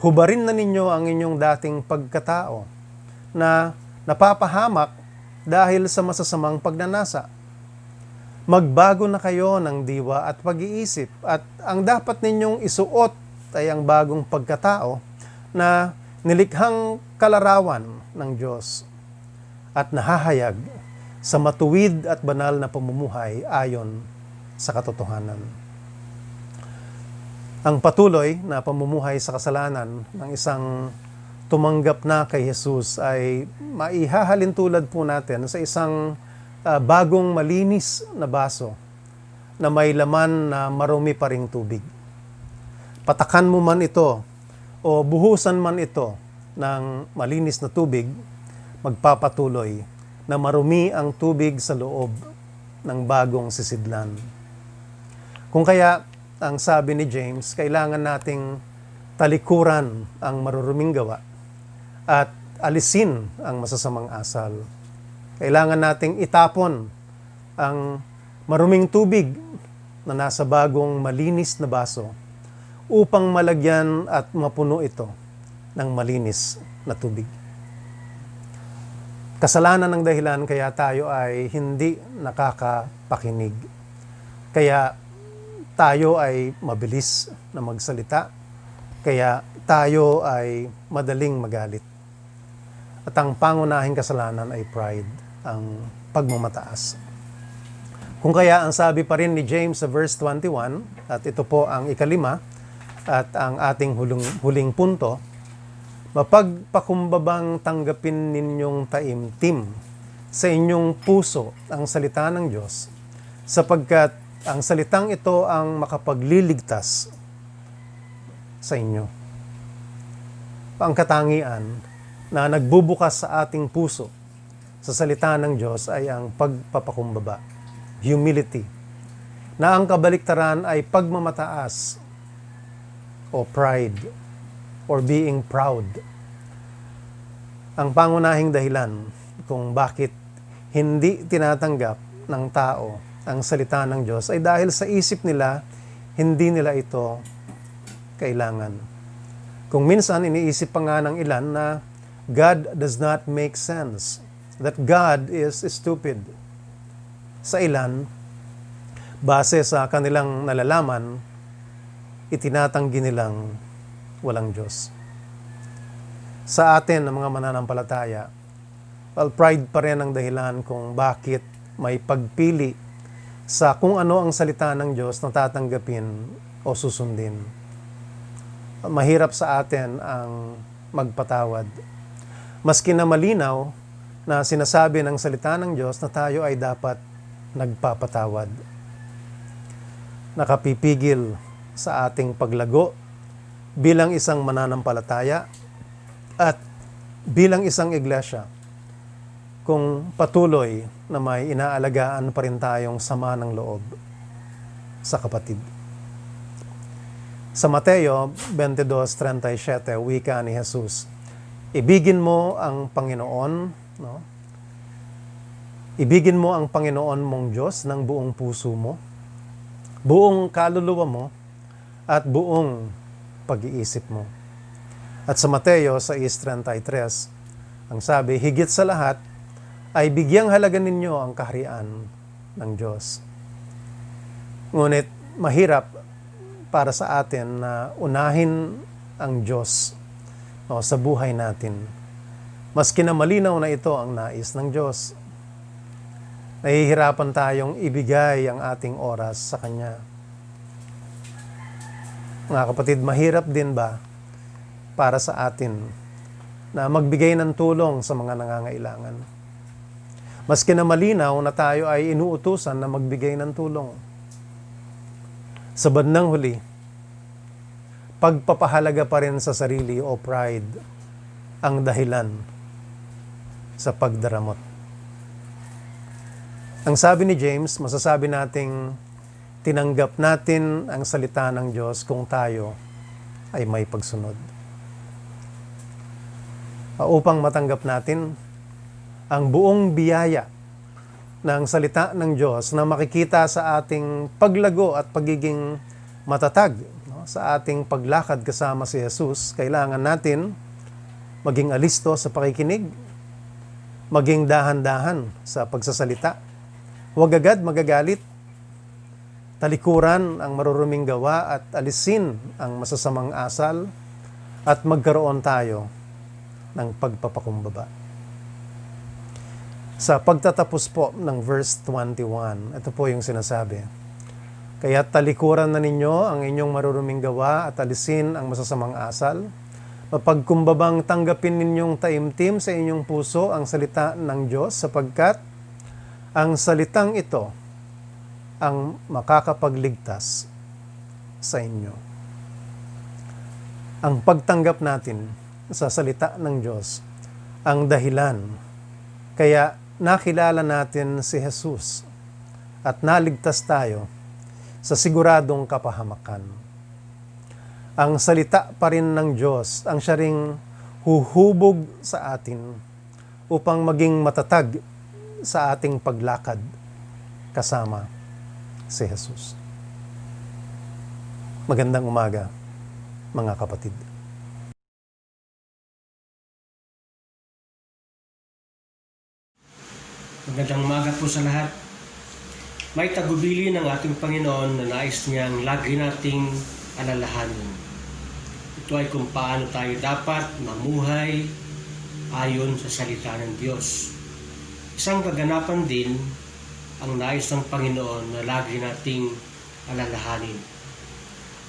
hubarin na ninyo ang inyong dating pagkatao na napapahamak dahil sa masasamang pagnanasa. Magbago na kayo ng diwa at pag-iisip at ang dapat ninyong isuot ay ang bagong pagkatao na nilikhang kalarawan ng Diyos at nahahayag sa matuwid at banal na pamumuhay ayon sa katotohanan. Ang patuloy na pamumuhay sa kasalanan ng isang tumanggap na kay Jesus ay maihahalin tulad po natin sa isang bagong malinis na baso na may laman na marumi pa ring tubig. Patakan mo man ito o buhusan man ito ng malinis na tubig, magpapatuloy na marumi ang tubig sa loob ng bagong sisidlan. Kung kaya, ang sabi ni James, kailangan nating talikuran ang maruruming gawa at alisin ang masasamang asal. Kailangan nating itapon ang maruming tubig na nasa bagong malinis na baso upang malagyan at mapuno ito ng malinis na tubig. Kasalanan ng dahilan kaya tayo ay hindi nakakapakinig. Kaya tayo ay mabilis na magsalita. Kaya tayo ay madaling magalit. At ang pangunahing kasalanan ay pride, ang pagmamataas. Kung kaya ang sabi pa rin ni James sa verse 21, at ito po ang ikalima at ang ating huling punto, mapagpakumbabang tanggapin ninyong taimtim sa inyong puso ang salita ng Diyos, sapagkat ang salitang ito ang makapagliligtas sa inyo. Ang katangian na nagbubukas sa ating puso sa salita ng Diyos ay ang pagpapakumbaba, humility, na ang kabaliktaran ay pagmamataas o pride or being proud. Ang pangunahing dahilan kung bakit hindi tinatanggap ng tao ang salita ng Diyos ay dahil sa isip nila, hindi nila ito kailangan. Kung minsan iniisip pa nga ng ilan na God does not make sense, that God is stupid. Sa ilan, base sa kanilang nalalaman, itinatanggi nilang walang Diyos. Sa atin, ang mga mananampalataya, pride pa rin ang dahilan kung bakit may pagpili sa kung ano ang salita ng Diyos na tatanggapin o susundin. Mahirap sa atin ang magpatawad. Maski na malinaw na sinasabi ng salita ng Diyos na tayo ay dapat nagpapatawad. Nakapipigil sa ating paglago bilang isang mananampalataya at bilang isang iglesia kung patuloy na may inaalagaan pa rin tayong sama ng loob sa kapatid. Sa Mateo 22:37, wika ni Jesus, ibigin mo ang Panginoon, no? Ibigin mo ang Panginoon mong Diyos ng buong puso mo, buong kaluluwa mo, at buong pag-iisip mo. At sa Mateo 6:33, ang sabi, higit sa lahat, ay bigyang halaga ninyo ang kaharian ng Diyos. Ngunit mahirap para sa atin na unahin ang Diyos sa buhay natin. Maski na malinaw na ito ang nais ng Diyos, nahihirapan tayong ibigay ang ating oras sa Kanya. Mga kapatid, mahirap din ba para sa atin na magbigay ng tulong sa mga nangangailangan? Maski na malinaw na tayo ay inuutusan na magbigay ng tulong. Sa bandang huli, pagpapahalaga pa rin sa sarili o pride ang dahilan sa pagdaramot. Ang sabi ni James, masasabi nating tinanggap natin ang salita ng Diyos kung tayo ay may pagsunod. Upang matanggap natin ang buong biyaya ng salita ng Diyos na makikita sa ating paglago at pagiging matatag, no? Sa ating paglakad kasama si Jesus, kailangan natin maging alisto sa pakikinig, maging dahan-dahan sa pagsasalita, huwag agad magagalit, talikuran ang maruruming gawa at alisin ang masasamang asal, at magkaroon tayo ng pagpapakumbaba. Sa pagtatapos po ng verse 21, ito po yung sinasabi, kaya talikuran na ninyo ang inyong maruruming gawa at alisin ang masasamang asal, mapagkumbabang tanggapin ninyong taimtim sa inyong puso ang salita ng Diyos, sapagkat ang salitang ito ang makakapagligtas sa inyo. Ang pagtanggap natin sa salita ng Diyos ang dahilan kaya nakilala natin si Jesus at naligtas tayo sa siguradong kapahamakan. Ang salita pa rin ng Diyos ang siya ring huhubog sa atin upang maging matatag sa ating paglakad kasama si Jesus. Magandang umaga, mga kapatid. Magandang umaga po sa lahat. May tagubili ng ating Panginoon na nais niyang lagi nating alalahanin. Ito ay kung paano tayo dapat mamuhay ayon sa salita ng Diyos. Isang kaganapan din ang nais ng Panginoon na lagi nating alalahanin.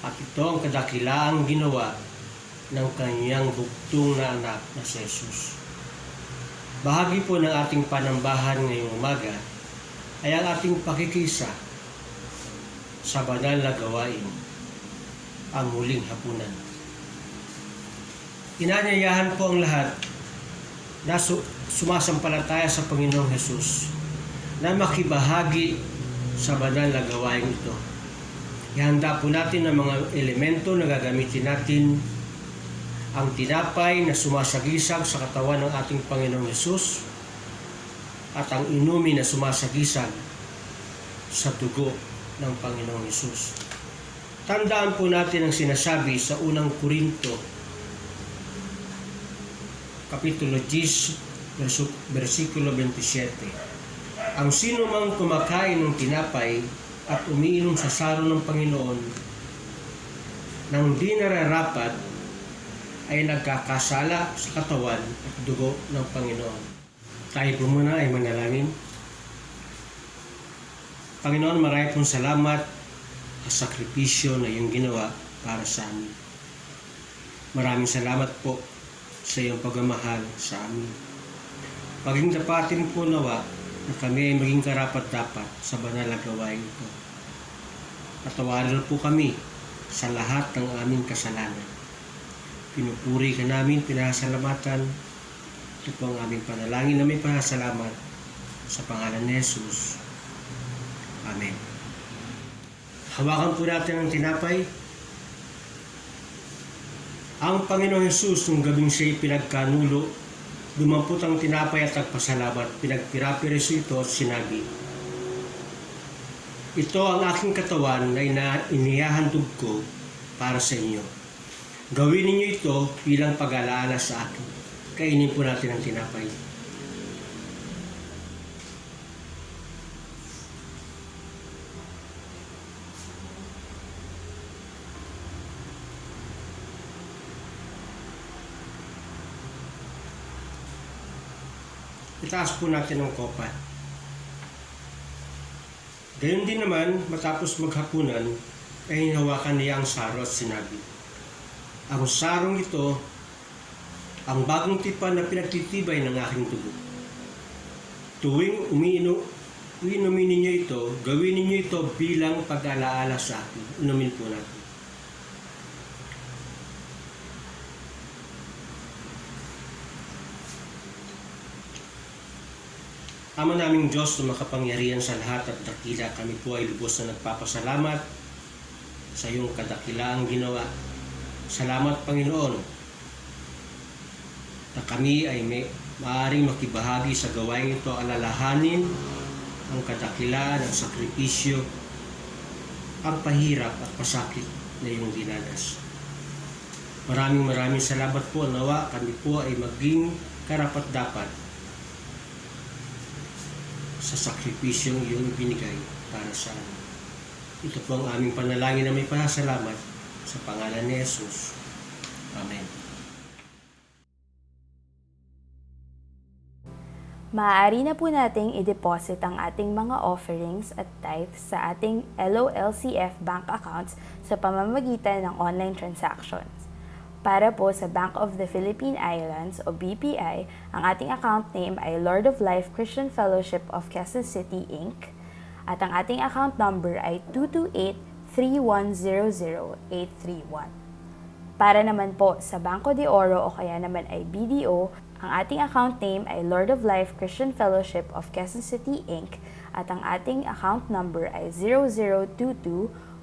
At ito ang kadakilaang ginawa ng kanyang bugtong na anak na si Jesus. Bahagi po ng ating panambahan ngayong umaga ay ang ating pakikisa sa banal na gawain, ang huling hapunan. Inanyayahan po ang lahat na sumasampalataya sa Panginoong Hesus na makibahagi sa banal na gawain ito. Ihanda po natin ang mga elemento na gagamitin natin, ang tinapay na sumasagisag sa katawan ng ating Panginoong Hesus at ang inumin na sumasagisag sa dugo ng Panginoong Hesus. Tandaan po natin ang sinasabi sa unang Korinto, Kapitulo 10, versikulo 27. Ang sino mang kumakain ng tinapay at umiinom sa saro ng Panginoon nang di nararapat ay nagkakasala sa katawan at dugo ng Panginoon. Tayo po muna ay manalangin. Panginoon, marami pong salamat sa sakripisyo na iyong ginawa para sa amin. Maraming salamat po sa iyong pagmamahal sa amin. Paging dapatin po nawa na kami ay maging karapat-dapat sa banal na gawain ito. Patawarin po kami sa lahat ng aming kasalanan. Pinupuri ka namin, pinasalamatan. Ito po ang aming panalangin na may pasalamat sa pangalan ni Jesus. Amen. Hawakan po natin ang tinapay. Ang Panginoong Hesus, nung gabing siya'y pinagkanulo, dumampot ang tinapay at nagpasalamat. Pinagpirapiriso ito at sinabi, ito ang aking katawan na inihahandog ko para sa inyo. Gawin ninyo ito bilang pag-alaala sa akin. Kainin po natin ang tinapay. Itaas po natin ang kopa. Gayon din naman, matapos maghapunan, ay hinawakan niya ang saro at sinabi, ang sarong ito, ang bagong tipan na pinagtitibay ng aking dugo. Tuwing umiinumin ninyo ito, gawin ninyo ito bilang pag-alaala sa akin. Inumin po natin. Ama naming Diyos na makapangyarihan sa lahat at dakila, kami po ay lubos na nagpapasalamat sa iyong kadakilaang ginawa. Salamat, Panginoon, na kami ay maaaring makibahagi sa gawain ito, alalahanin ang kadakilaan, ang sakripisyo, ang pahirap at pasakit na iyong dinanas. Maraming salamat po. Nawa kami po ay maging karapat-dapat sa sakripisyong iyong binigay para sa amin. Ito po ang aming panalangin na may pasalamat sa pangalan ni Jesus. Amen. Maaari na po nating i-deposit ang ating mga offerings at tithes sa ating LOLCF bank accounts sa pamamagitan ng online transactions. Para po sa Bank of the Philippine Islands o BPI, ang ating account name ay Lord of Life Christian Fellowship of Quezon City, Inc. At ang ating account number ay 228-3100831. Para naman po sa Banco de Oro o kaya naman ay BDO, ang ating account name ay Lord of Life Christian Fellowship of Quezon City, Inc. At ang ating account number ay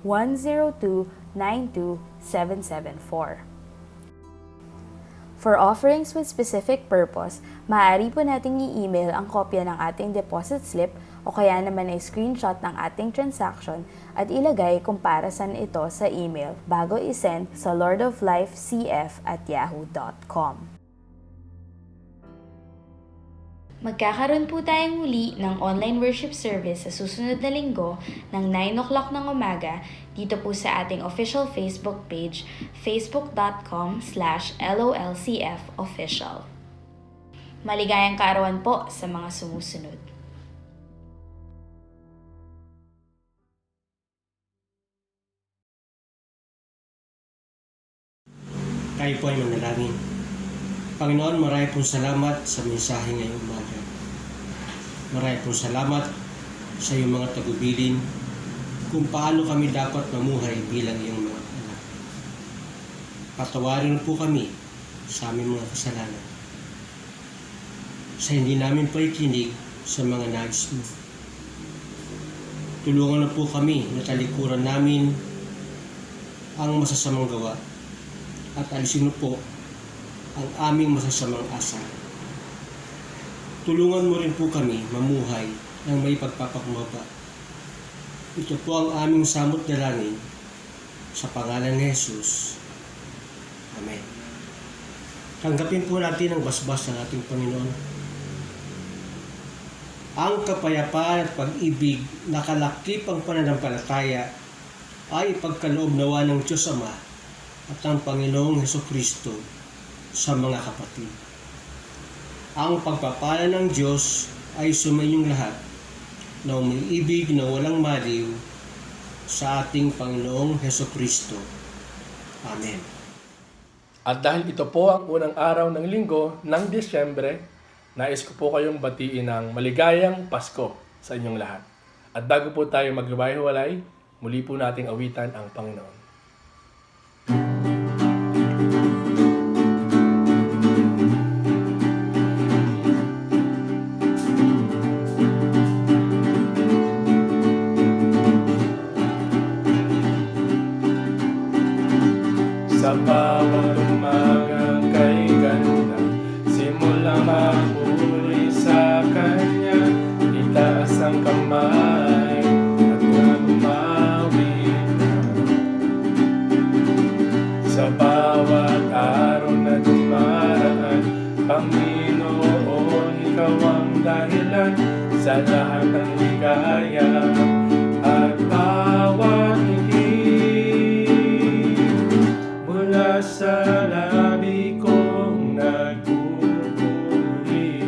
0022-102-92774. For offerings with specific purpose, maaari po nating i-email ang kopya ng ating deposit slip o kaya naman ay screenshot ng ating transaction at ilagay kung para saan ito sa email bago isend sa lordoflifecf@yahoo.com. Magkakaroon po tayong muli ng online worship service sa susunod na linggo ng 9 o'clock ng umaga dito po sa ating official Facebook page, facebook.com/lolcfofficial. Maligayang kaarawan po sa mga sumusunod. Tayo po ay manalangin. Panginoon, marami pong salamat sa mensahe ngayong umaga. Marami pong salamat sa iyong mga tagubilin kung paano kami dapat mamuhay bilang iyong mga anak. Patawarin po kami sa aming mga kasalanan. Sa hindi namin paikinig sa mga nais mo. Tulungan na po kami na talikuran namin ang masasamang gawa at alisin mo po ang aming masasamang asal. Tulungan mo rin po kami mamuhay ng may pagpapakumbaba. Ito po ang aming samot dalangin sa pangalan ni Jesus. Amen. Tanggapin po natin ang basbas ng ating Panginoon. Ang kapayapaan at pag-ibig na kalakip ang pananampalataya ay ipagkaloob nawa ng Diyos Ama at ng Panginoong Hesukristo sa mga kapatid. Ang pagpapala ng Diyos ay sumainyong lahat na umiibig na walang maliw sa ating Panginoong Hesukristo. Amen. At dahil ito po ang unang araw ng linggo ng Disyembre, nais ko po kayong batiin ng maligayang Pasko sa inyong lahat. At bago po tayo maghiwa-hiwalay, muli po nating awitan ang Panginoon. Sa bawat umagang kay ganda, simulang magpuri sa Kanya, itaas ang kamay at umawit na. Sa bawat araw na dumaraan, Panginoon, Ikaw ang dahilan sa lahat ng ligaya at bawat mula sa labi kong nagpupuri.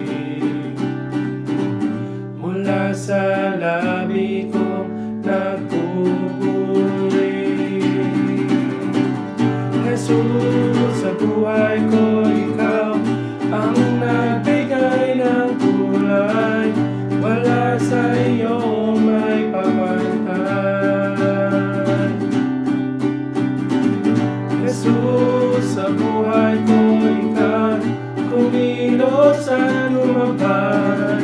Mula sa labi kong nagpupuri. Jesus, sa buhay ko, Ikaw ang nagbigay ng kulay. Wala sa iyo may pagpantay. Jesus, sa buhay ko, Ikaw kumilos at lumabay.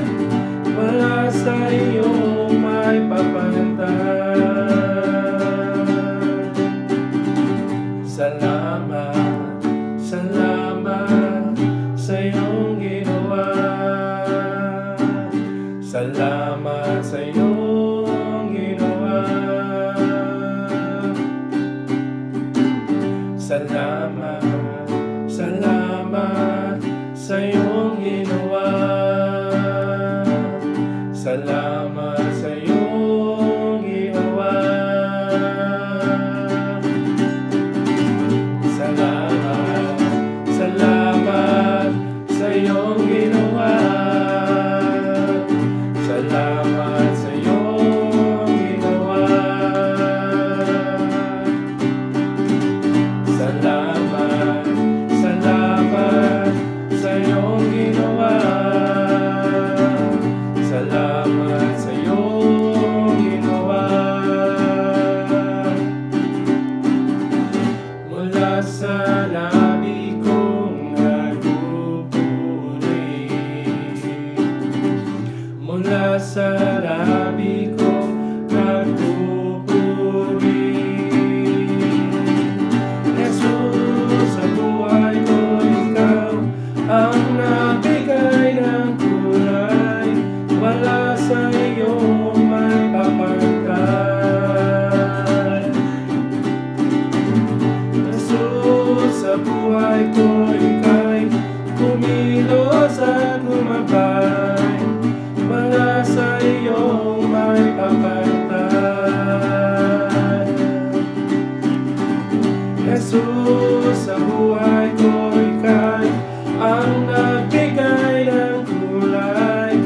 Wala sa iyo may papantay. Salamat, salamat sa iyong ginawa. Salamat sa iyong ginawa. Salamat, salamat sa iyong ginawa. Salamat sa iyong ginawa. Salamat, salamat sa iyong ginawa. Salamat sa iyong ginawa. Salamat, salamat sa iyong ginawa. Salamat sa iyong ginawa. Mula sa labi kong nagpupuri. Mula sa labi kong nagpupuri. Jesus, sa buhay ko, Ikaw sa iyo may papagkat. Jesus, sa buhay ko ika'y kumilos at gumabay. Wala sa iyo may papagkat. Jesus, sa buhay ko ika'y ang nagbigay ng kulay.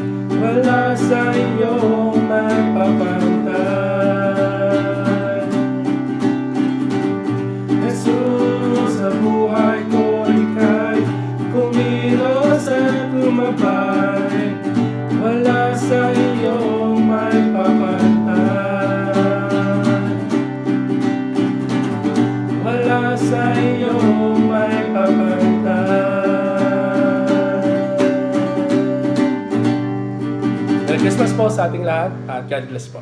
Wala sa iyo may papagkat. Jesus, sa buhay ko ika'y kumilos at gumabay. Wala sa iyo may papagkat. Wala sa iyo may papagkat. Merry Christmas po sa ating lahat at God bless po.